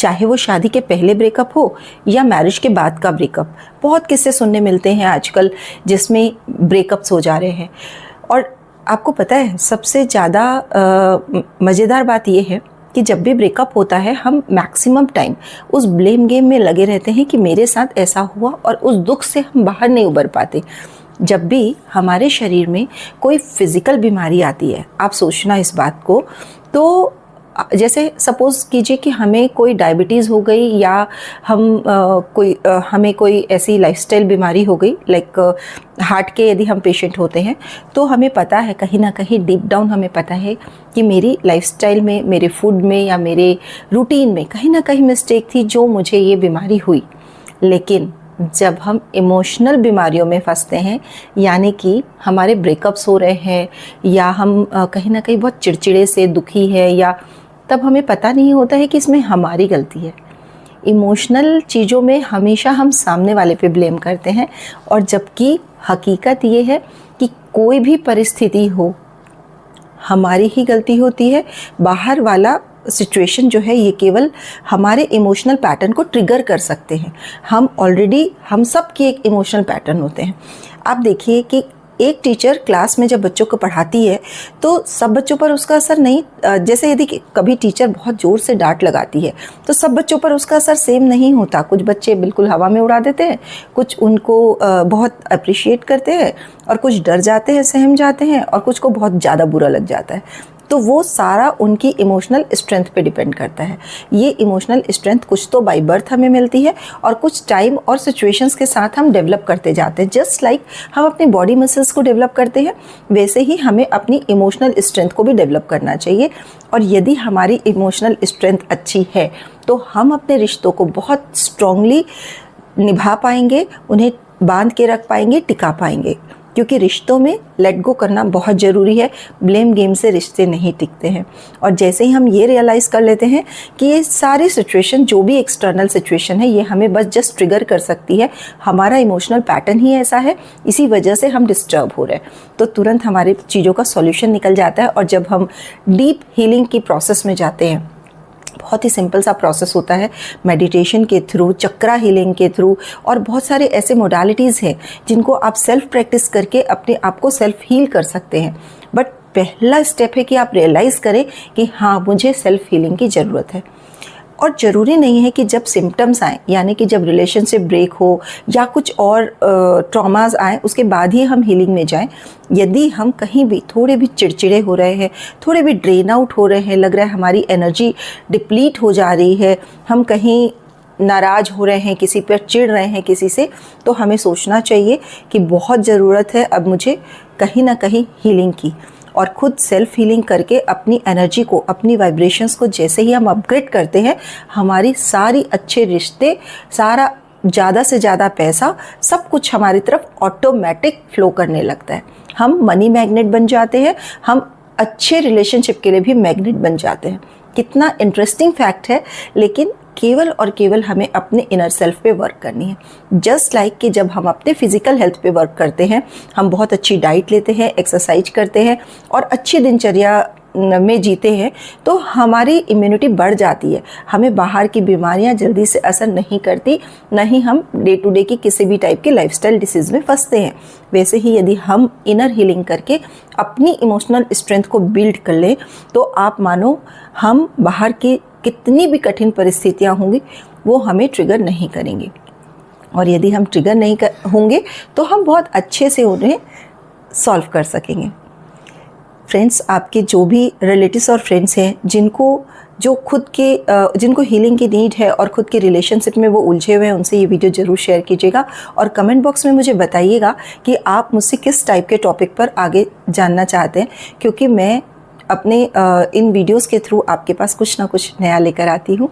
चाहे वो शादी के पहले ब्रेकअप हो या मैरिज के बाद का ब्रेकअप। बहुत किस्से सुनने मिलते हैं आजकल जिसमें ब्रेकअप्स हो जा रहे हैं। और आपको पता है सबसे ज़्यादा मज़ेदार बात यह है कि जब भी ब्रेकअप होता है हम मैक्सिमम टाइम उस ब्लेम गेम में लगे रहते हैं कि मेरे साथ ऐसा हुआ, और उस दुख से हम बाहर नहीं उबर पाते। जब भी हमारे शरीर में कोई फिज़िकल बीमारी आती है, आप सोचना इस बात को, तो जैसे सपोज़ कीजिए कि हमें कोई डायबिटीज़ हो गई या हमें कोई ऐसी लाइफस्टाइल बीमारी हो गई, लाइक हार्ट के यदि हम पेशेंट होते हैं, तो हमें पता है कहीं ना कहीं डीप डाउन हमें पता है कि मेरी लाइफस्टाइल में, मेरे फूड में या मेरे रूटीन में कहीं ना कहीं मिस्टेक थी जो मुझे ये बीमारी हुई। लेकिन जब हम इमोशनल बीमारियों में फंसते हैं, यानी कि हमारे ब्रेकअप्स हो रहे हैं या हम कहीं ना कहीं बहुत चिड़चिड़े से दुखी है, या तब हमें पता नहीं होता है कि इसमें हमारी गलती है। इमोशनल चीज़ों में हमेशा हम सामने वाले पे ब्लेम करते हैं, और जबकि हकीकत ये है कि कोई भी परिस्थिति हो हमारी ही गलती होती है। बाहर वाला सिचुएशन जो है ये केवल हमारे इमोशनल पैटर्न को ट्रिगर कर सकते हैं। हम सब की एक इमोशनल पैटर्न होते हैं। आप देखिए कि एक टीचर क्लास में जब बच्चों को पढ़ाती है तो सब बच्चों पर उसका असर नहीं, जैसे यदि कभी टीचर बहुत ज़ोर से डांट लगाती है तो सब बच्चों पर उसका असर सेम नहीं होता। कुछ बच्चे बिल्कुल हवा में उड़ा देते हैं, कुछ उनको बहुत अप्रिशिएट करते हैं, और कुछ डर जाते हैं, सहम जाते हैं, और कुछ को बहुत ज़्यादा बुरा लग जाता है। तो वो सारा उनकी इमोशनल स्ट्रेंथ पे डिपेंड करता है। ये इमोशनल स्ट्रेंथ कुछ तो बाय बर्थ हमें मिलती है, और कुछ टाइम और सिचुएशंस के साथ हम डेवलप करते जाते हैं। जस्ट लाइक हम अपने बॉडी मसल्स को डेवलप करते हैं, वैसे ही हमें अपनी इमोशनल स्ट्रेंथ को भी डेवलप करना चाहिए। और यदि हमारी इमोशनल स्ट्रेंथ अच्छी है तो हम अपने रिश्तों को बहुत स्ट्रांगली निभा पाएंगे, उन्हें बांध के रख पाएंगे, टिका पाएंगे। क्योंकि रिश्तों में लेट गो करना बहुत ज़रूरी है। ब्लेम गेम से रिश्ते नहीं टिकते हैं। और जैसे ही हम ये रियलाइज़ कर लेते हैं कि ये सारी सिचुएशन, जो भी एक्सटर्नल सिचुएशन है, ये हमें बस जस्ट ट्रिगर कर सकती है, हमारा इमोशनल पैटर्न ही ऐसा है, इसी वजह से हम डिस्टर्ब हो रहे हैं, तो तुरंत हमारी चीज़ों का सॉल्यूशन निकल जाता है। और जब हम डीप हीलिंग की प्रोसेस में जाते हैं, बहुत ही सिंपल सा प्रोसेस होता है, मेडिटेशन के थ्रू, चक्रा हीलिंग के थ्रू, और बहुत सारे ऐसे मोडालिटीज़ हैं जिनको आप सेल्फ प्रैक्टिस करके अपने आप को सेल्फ हील कर सकते हैं। बट पहला स्टेप है कि आप रियलाइज़ करें कि हाँ, मुझे सेल्फ हीलिंग की ज़रूरत है। और ज़रूरी नहीं है कि जब सिम्टम्स आएँ, यानी कि जब रिलेशनशिप ब्रेक हो या कुछ और ट्रॉमास आएँ, उसके बाद ही हम हीलिंग में जाएं। यदि हम कहीं भी थोड़े भी चिड़चिड़े हो रहे हैं, थोड़े भी ड्रेन आउट हो रहे हैं, लग रहा है हमारी एनर्जी डिप्लीट हो जा रही है, हम कहीं नाराज़ हो रहे हैं, किसी पर चिढ़ रहे हैं किसी से, तो हमें सोचना चाहिए कि बहुत ज़रूरत है अब मुझे कहीं ना कहीं हीलिंग की। और खुद सेल्फ हीलिंग करके अपनी एनर्जी को, अपनी वाइब्रेशंस को जैसे ही हम अपग्रेड करते हैं, हमारी सारी अच्छे रिश्ते, सारा ज़्यादा से ज़्यादा पैसा, सब कुछ हमारी तरफ ऑटोमेटिक फ्लो करने लगता है। हम मनी मैग्नेट बन जाते हैं, हम अच्छे रिलेशनशिप के लिए भी मैग्नेट बन जाते हैं। कितना इंटरेस्टिंग फैक्ट है, लेकिन केवल और केवल हमें अपने इनर सेल्फ पे वर्क करनी है। जस्ट लाइक कि जब हम अपने फिजिकल हेल्थ पे वर्क करते हैं, हम बहुत अच्छी डाइट लेते हैं, एक्सरसाइज करते हैं और अच्छी दिनचर्या में जीते हैं, तो हमारी इम्यूनिटी बढ़ जाती है, हमें बाहर की बीमारियां जल्दी से असर नहीं करती, न ही हम डे टू डे की किसी भी टाइप के लाइफस्टाइल डिसीज़ में फंसते हैं। वैसे ही यदि हम इनर हीलिंग करके अपनी इमोशनल स्ट्रेंथ को बिल्ड कर लें, तो आप मानो हम बाहर की कितनी भी कठिन परिस्थितियां होंगी वो हमें ट्रिगर नहीं करेंगी। और यदि हम ट्रिगर नहीं होंगे तो हम बहुत अच्छे से उन्हें सॉल्व कर सकेंगे। फ्रेंड्स, आपके जो भी रिलेटिव्स और फ्रेंड्स हैं जिनको हीलिंग की नीड है और खुद के रिलेशनशिप में वो उलझे हुए हैं, उनसे ये वीडियो ज़रूर शेयर कीजिएगा और कमेंट बॉक्स में मुझे बताइएगा कि आप मुझसे किस टाइप के टॉपिक पर आगे जानना चाहते हैं, क्योंकि मैं अपने इन वीडियोस के थ्रू आपके पास कुछ ना कुछ नया लेकर आती हूँ।